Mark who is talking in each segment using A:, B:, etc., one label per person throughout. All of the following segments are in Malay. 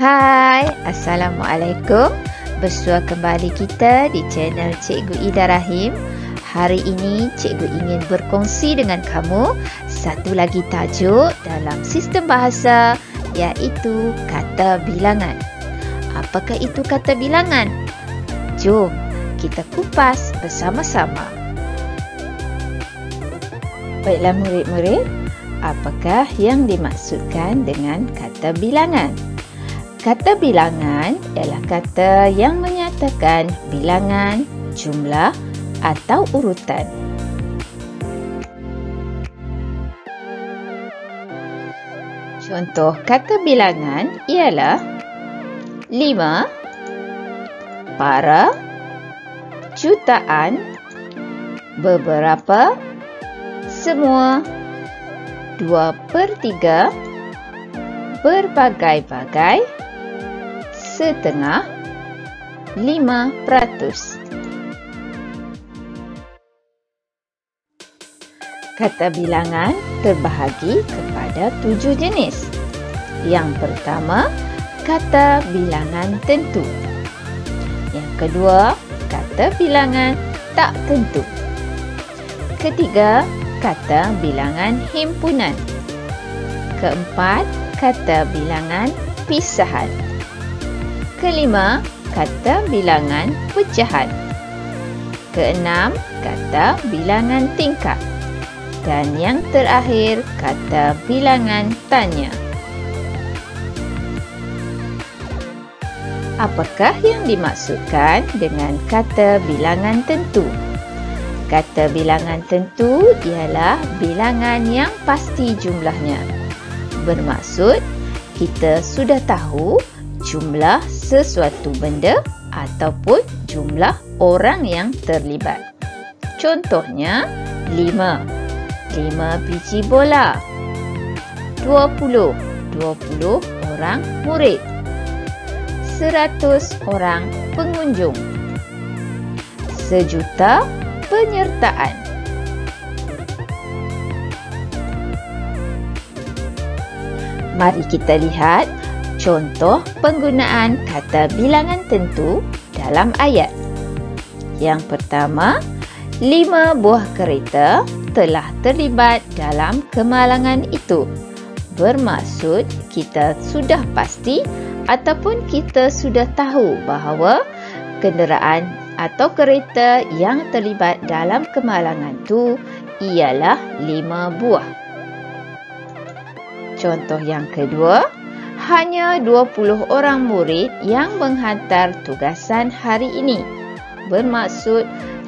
A: Hai, Assalamualaikum. Bersua kembali kita di channel Cikgu Ida Rahim. Hari ini Cikgu ingin berkongsi dengan kamu satu lagi tajuk dalam sistem bahasa, iaitu kata bilangan. Apakah itu kata bilangan? Jom kita kupas bersama-sama. Baiklah murid-murid, apakah yang dimaksudkan dengan kata bilangan? Kata bilangan ialah kata yang menyatakan bilangan, jumlah atau urutan. Contoh kata bilangan ialah 5, para, jutaan, beberapa, semua, 2/3, berbagai-bagai, setengah, 5%. Kata bilangan terbahagi kepada 7 jenis. Yang pertama, kata bilangan tentu. Yang kedua, kata bilangan tak tentu. Ketiga, kata bilangan himpunan. Keempat, kata bilangan pisahan. Kelima, kata bilangan pecahan. Keenam, kata bilangan tingkat. Dan yang terakhir, kata bilangan tanya. Apakah yang dimaksudkan dengan kata bilangan tentu? Kata bilangan tentu ialah bilangan yang pasti jumlahnya. Bermaksud, kita sudah tahu jumlah sesuatu benda ataupun jumlah orang yang terlibat. Contohnya, 5 biji bola, 20 orang murid, 100 orang pengunjung, 1,000,000 penyertaan. Mari kita lihat contoh penggunaan kata bilangan tentu dalam ayat. Yang pertama, 5 buah kereta telah terlibat dalam kemalangan itu. Bermaksud kita sudah pasti ataupun kita sudah tahu bahawa kenderaan atau kereta yang terlibat dalam kemalangan itu ialah 5 buah. Contoh yang kedua, hanya 20 orang murid yang menghantar tugasan hari ini. Bermaksud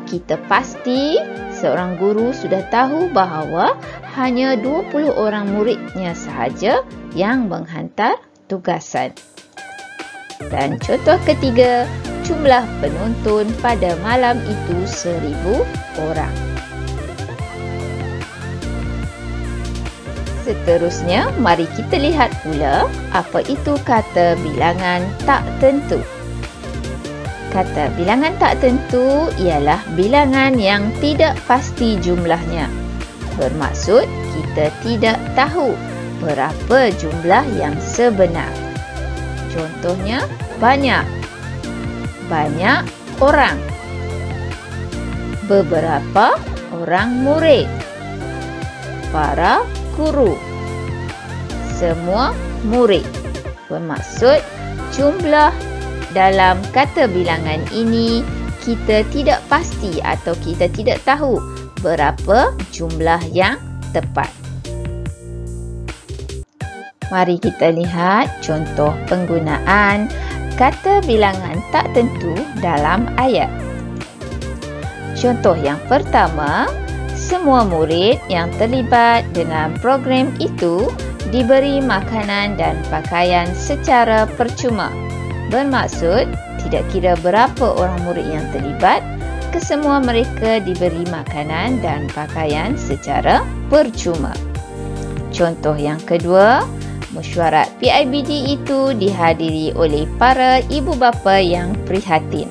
A: kita pasti seorang guru sudah tahu bahawa hanya 20 orang muridnya sahaja yang menghantar tugasan. Dan contoh ketiga, jumlah penonton pada malam itu 1,000 orang. Seterusnya, mari kita lihat pula apa itu kata bilangan tak tentu. Kata bilangan tak tentu ialah bilangan yang tidak pasti jumlahnya. Bermaksud, kita tidak tahu berapa jumlah yang sebenar. Contohnya, banyak orang, beberapa orang murid, para guru, semua murid. Bermaksud, jumlah dalam kata bilangan ini kita tidak pasti atau kita tidak tahu berapa jumlah yang tepat. Mari kita lihat contoh penggunaan kata bilangan tak tentu dalam ayat. Contoh yang pertama, semua murid yang terlibat dengan program itu diberi makanan dan pakaian secara percuma. Bermaksud, tidak kira berapa orang murid yang terlibat, kesemua mereka diberi makanan dan pakaian secara percuma. Contoh yang kedua, mesyuarat PIBD itu dihadiri oleh para ibu bapa yang prihatin.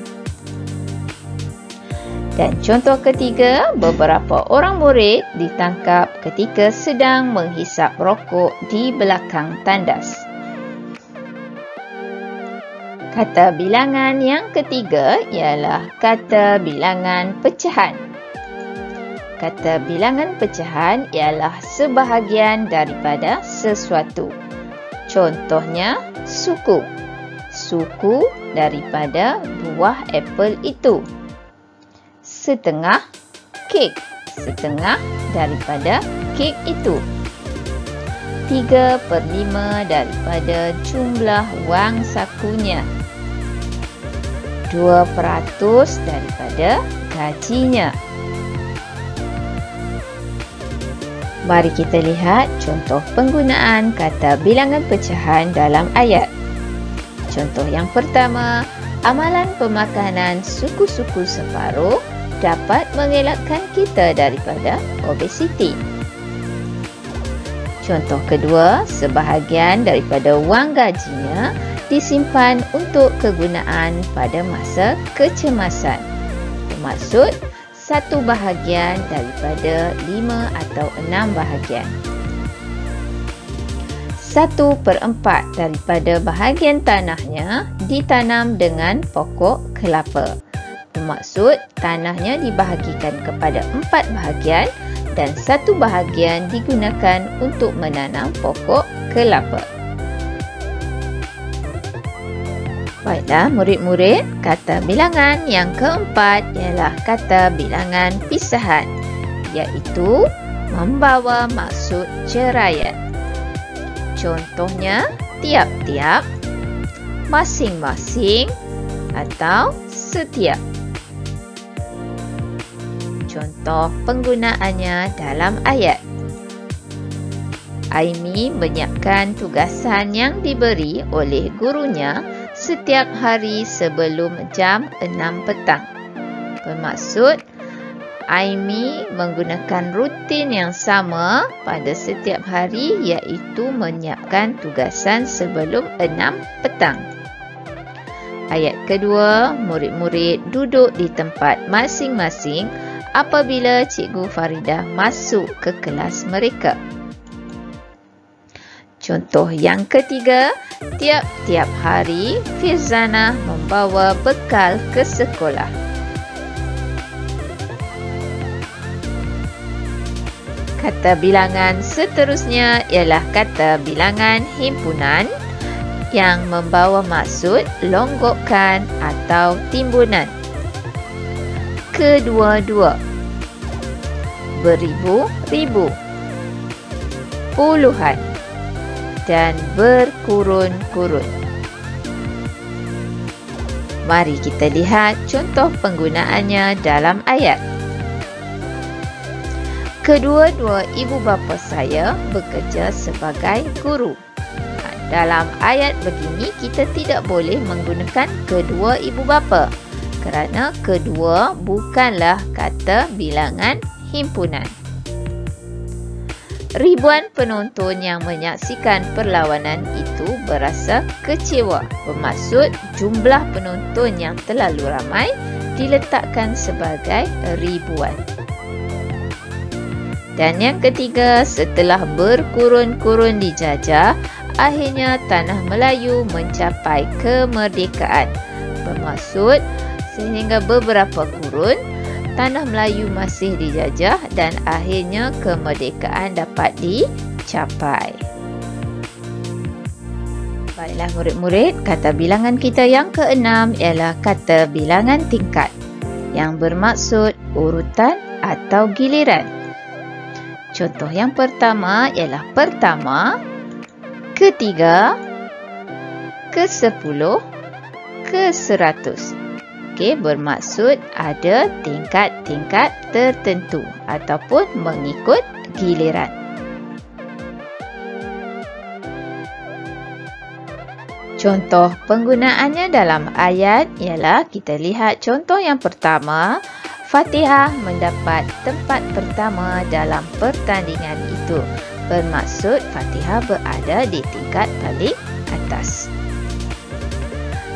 A: Dan contoh ketiga, beberapa orang murid ditangkap ketika sedang menghisap rokok di belakang tandas. Kata bilangan yang ketiga ialah kata bilangan pecahan. Kata bilangan pecahan ialah sebahagian daripada sesuatu. Contohnya, suku. Suku daripada buah apel itu. Setengah kek. Setengah daripada kek itu. 3/5 daripada jumlah wang sakunya. 2% daripada gajinya. Mari kita lihat contoh penggunaan kata bilangan pecahan dalam ayat. Contoh yang pertama, amalan pemakanan suku-suku separuh dapat mengelakkan kita daripada obesiti. Contoh kedua, sebahagian daripada wang gajinya disimpan untuk kegunaan pada masa kecemasan. Bermaksud, 1 bahagian daripada 5 atau 6 bahagian. 1/4 daripada bahagian tanahnya ditanam dengan pokok kelapa. Bermaksud, tanahnya dibahagikan kepada 4 bahagian dan 1 bahagian digunakan untuk menanam pokok kelapa. Baiklah murid-murid, kata bilangan yang keempat ialah kata bilangan pisahan, iaitu membawa maksud ceraian. Contohnya, tiap-tiap, masing-masing atau setiap. Contoh penggunaannya dalam ayat. Aimi menyiapkan tugasan yang diberi oleh gurunya setiap hari sebelum jam 6 petang. Bermaksud, Aimi menggunakan rutin yang sama pada setiap hari, iaitu menyiapkan tugasan sebelum 6 petang. Ayat kedua, murid-murid duduk di tempat masing-masing apabila Cikgu Faridah masuk ke kelas mereka. Contoh yang ketiga, tiap-tiap hari Firzana membawa bekal ke sekolah. Kata bilangan seterusnya ialah kata bilangan himpunan yang membawa maksud longgokan atau timbunan. Kedua-dua, beribu-ribu, puluhan dan berkurun-kurun. Mari kita lihat contoh penggunaannya dalam ayat. Kedua-dua ibu bapa saya bekerja sebagai guru. Dalam ayat begini kita tidak boleh menggunakan kedua ibu bapa kerana kedua bukanlah kata bilangan himpunan. Ribuan penonton yang menyaksikan perlawanan itu berasa kecewa. Bermaksud, jumlah penonton yang terlalu ramai diletakkan sebagai ribuan. Dan yang ketiga, setelah berkurun-kurun dijajah, akhirnya tanah Melayu mencapai kemerdekaan. Bermaksud, sehingga beberapa kurun, tanah Melayu masih dijajah dan akhirnya kemerdekaan dapat dicapai. Baiklah murid-murid, kata bilangan kita yang keenam ialah kata bilangan tingkat yang bermaksud urutan atau giliran. Contoh yang pertama ialah pertama, ketiga, ke-10, ke-100. Okey, bermaksud ada tingkat-tingkat tertentu ataupun mengikut giliran. Contoh penggunaannya dalam ayat ialah kita lihat contoh yang pertama, Fatihah mendapat tempat pertama dalam pertandingan itu. Bermaksud Fatihah berada di tingkat paling atas.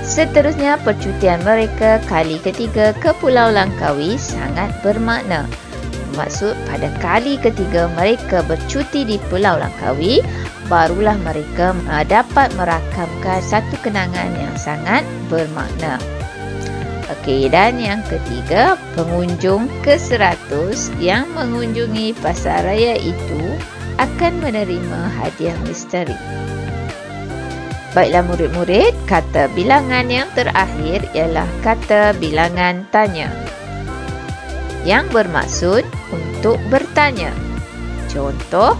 A: Seterusnya, percutian mereka kali ketiga ke Pulau Langkawi sangat bermakna. Bermaksud pada kali ketiga mereka bercuti di Pulau Langkawi, barulah mereka dapat merakamkan satu kenangan yang sangat bermakna. Okey, dan yang ketiga, pengunjung ke-100 yang mengunjungi pasaraya itu akan menerima hadiah misteri. Baiklah murid-murid, kata bilangan yang terakhir ialah kata bilangan tanya yang bermaksud untuk bertanya. Contoh,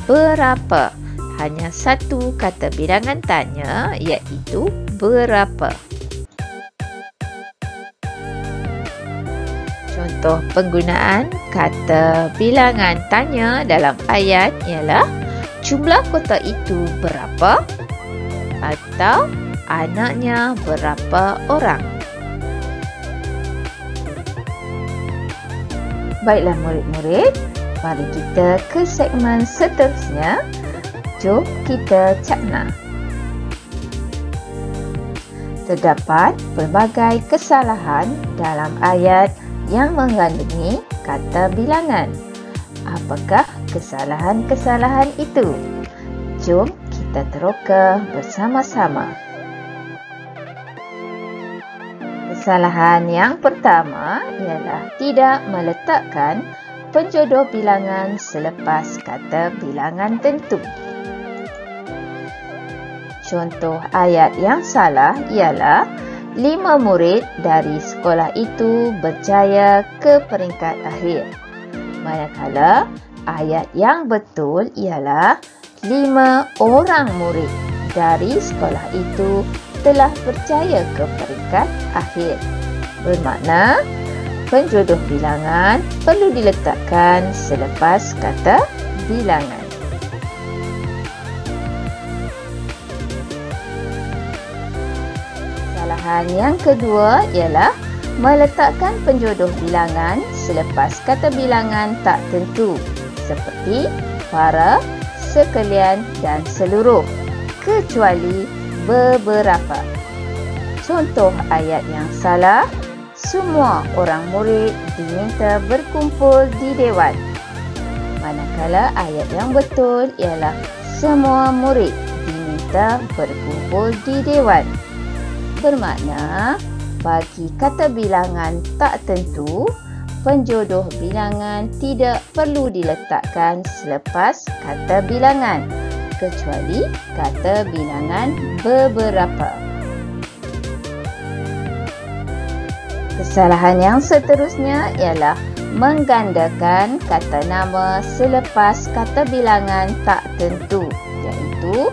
A: berapa? Hanya satu kata bilangan tanya, iaitu berapa. Contoh penggunaan kata bilangan tanya dalam ayat ialah jumlah kota itu berapa? Atau anaknya berapa orang? Baiklah murid-murid, mari kita ke segmen seterusnya. Jom kita cakna. Terdapat pelbagai kesalahan dalam ayat yang mengandungi kata bilangan. Apakah kesalahan-kesalahan itu? Jom kita teroka bersama-sama. Kesalahan yang pertama ialah tidak meletakkan penjodoh bilangan selepas kata bilangan tentu. Contoh ayat yang salah ialah 5 murid dari sekolah itu berjaya ke peringkat akhir. Manakala ayat yang betul ialah 5 orang murid dari sekolah itu telah berjaya ke peringkat akhir. Bermakna, penjodoh bilangan perlu diletakkan selepas kata bilangan. Kesalahan yang kedua ialah meletakkan penjodoh bilangan selepas kata bilangan tak tentu seperti para, sekalian dan seluruh, kecuali beberapa. Contoh ayat yang salah, semua orang murid diminta berkumpul di dewan. Manakala ayat yang betul ialah semua murid diminta berkumpul di dewan. Bermakna, bagi kata bilangan tak tentu, penjodoh bilangan tidak perlu diletakkan selepas kata bilangan, kecuali kata bilangan beberapa. Kesalahan yang seterusnya ialah menggandakan kata nama selepas kata bilangan tak tentu, iaitu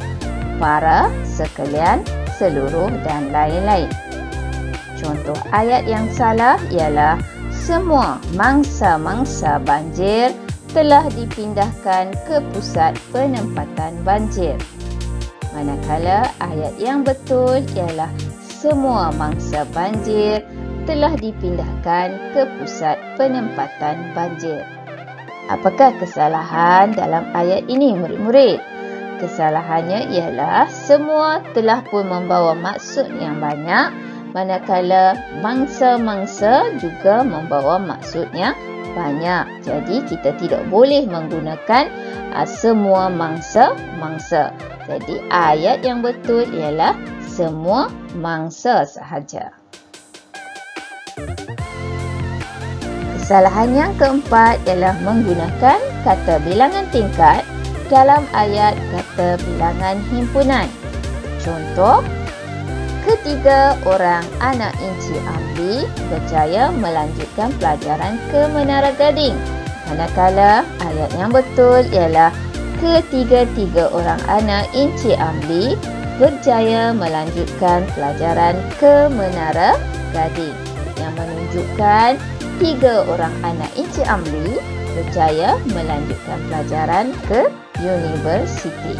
A: para, sekalian, seluruh dan lain-lain. Contoh ayat yang salah ialah semua mangsa-mangsa banjir telah dipindahkan ke pusat penempatan banjir. Manakala ayat yang betul ialah semua mangsa banjir telah dipindahkan ke pusat penempatan banjir. Apakah kesalahan dalam ayat ini murid-murid? Kesalahannya ialah semua telah pun membawa maksud yang banyak, manakala mangsa-mangsa juga membawa maksud yang banyak. Jadi kita tidak boleh menggunakan semua mangsa-mangsa. Jadi ayat yang betul ialah semua mangsa sahaja. Kesalahan yang keempat ialah menggunakan kata bilangan tingkat dalam ayat kata bilangan himpunan. Contoh, ketiga orang anak Encik Amli berjaya melanjutkan pelajaran ke Menara Gading. Manakala ayat yang betul ialah ketiga-tiga orang anak Encik Amli berjaya melanjutkan pelajaran ke Menara Gading, yang menunjukkan 3 orang anak Encik Amli berjaya melanjutkan pelajaran ke universiti.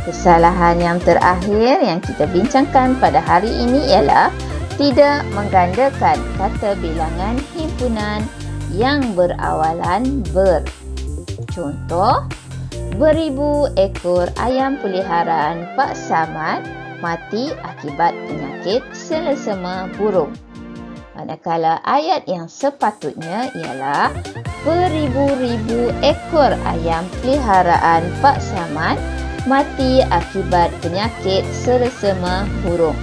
A: Kesalahan yang terakhir yang kita bincangkan pada hari ini ialah tidak menggandakan kata bilangan himpunan yang berawalan ber. Contoh, beribu ekor ayam peliharaan Pak Samad mati akibat penyakit selesema burung. Manakala ayat yang sepatutnya ialah beribu-ribu ekor ayam peliharaan Pak Samad mati akibat penyakit selesema burung.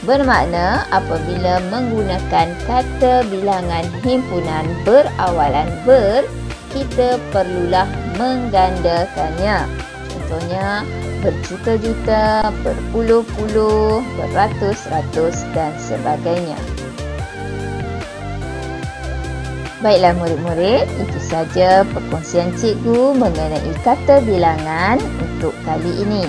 A: Bermakna apabila menggunakan kata bilangan himpunan berawalan ber, kita perlulah menggandakannya. Contohnya berjuta-juta, berpuluh-puluh, beratus-ratus dan sebagainya. Baiklah murid-murid, itu saja perkongsian cikgu mengenai kata bilangan untuk kali ini.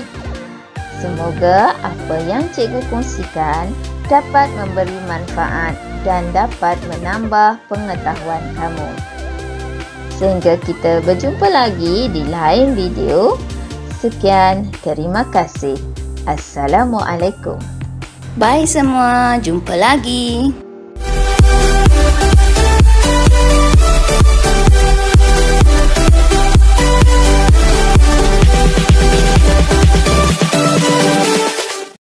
A: Semoga apa yang cikgu kongsikan dapat memberi manfaat dan dapat menambah pengetahuan kamu. Sehingga kita berjumpa lagi di lain video. Sekian, terima kasih. Assalamualaikum.
B: Bye semua, jumpa lagi.